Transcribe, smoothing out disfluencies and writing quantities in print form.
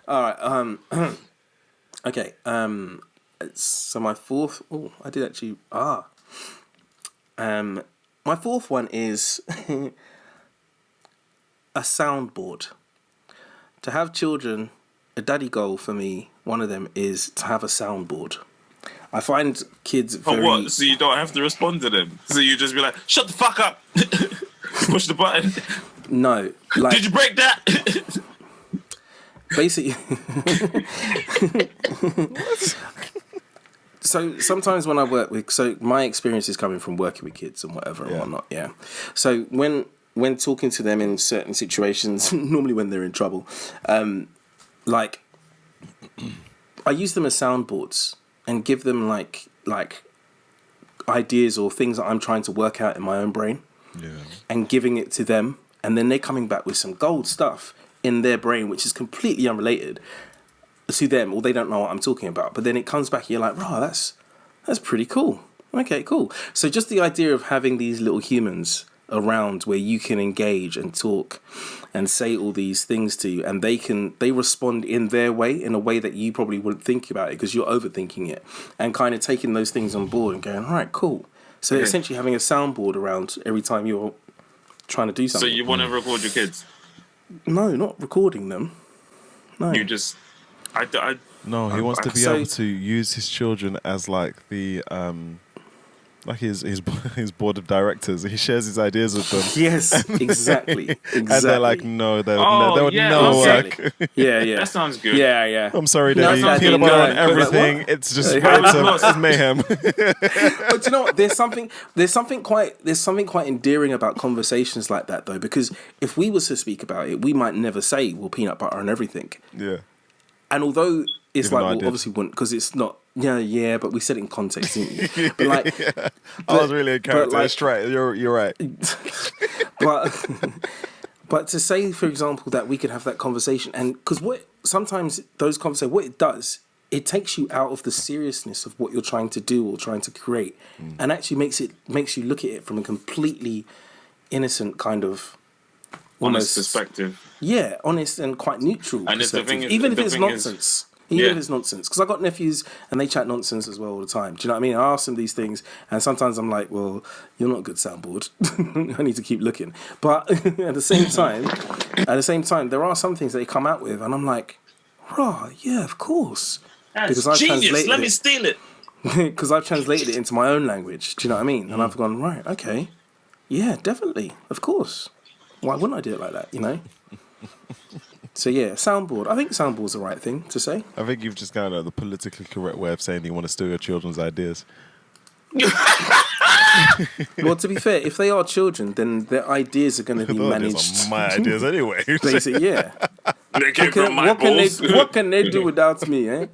All right. Okay. So my fourth. Oh, I did actually. My fourth one is a soundboard. To have children, a daddy goal for me. One of them is to have a soundboard. I find kids very... For what? So you don't have to respond to them? So you just be like, shut the fuck up! Push the button. No. Like, did you break that? Basically... So sometimes when I work with... So my experience is coming from working with kids and whatever and whatnot, yeah. So when talking to them in certain situations, normally when they're in trouble, like, I use them as soundboards and give them like ideas or things that I'm trying to work out in my own brain, and giving it to them, and then they're coming back with some gold stuff in their brain which is completely unrelated to them, or they don't know what I'm talking about. But then it comes back, and you're like, "Wow, that's pretty cool." Okay, cool. So just the idea of having these little humans around where you can engage and talk and say all these things to you, and they respond in their way, in a way that you probably wouldn't think about it because you're overthinking it, and kind of taking those things on board and going, all right, cool. So essentially having a soundboard around every time you're trying to do something. So you want to record your kids? No, not recording them. No. You just... No, he wants to be able to use his children as like the... like his board of directors. He shares his ideas with them. Yes, exactly. And they're like, no, they would never work. Yeah. That sounds good. Yeah. I'm sorry, Daddy. Peanut butter on everything. It's just it's mayhem. But you know what? There's something quite endearing about conversations like that, though, because if we was to speak about it, we might never say, well, peanut butter on everything. Yeah. And although it's Even like, well, obviously wouldn't, because it's not. Yeah, but we said it in context, didn't you? But like, I was really a character. Like, that's right. You're right. But to say, for example, that we could have that conversation, and because sometimes those conversations, what it does, it takes you out of the seriousness of what you're trying to do or trying to create, and actually makes you look at it from a completely innocent kind of honest perspective. Yeah, honest and quite neutral and perspective, even if it's nonsense. Even if it's nonsense. Because I've got nephews and they chat nonsense as well all the time. Do you know what I mean? I ask them these things and sometimes I'm like, well, you're not a good soundboard. I need to keep looking. But at the same time, there are some things that they come out with and I'm like, oh, yeah, of course. That's genius. Let me steal it. Because I've translated it into my own language. Do you know what I mean? And I've gone, right, okay. Yeah, definitely. Of course. Why wouldn't I do it like that, you know? So yeah, soundboard. I think soundboard's the right thing to say. I think you've just got the politically correct way of saying you want to steal your children's ideas. Well, to be fair, if they are children, then their ideas are going to be managed. My ideas anyway. Basically, yeah. They came from my balls. What can they do without me, eh?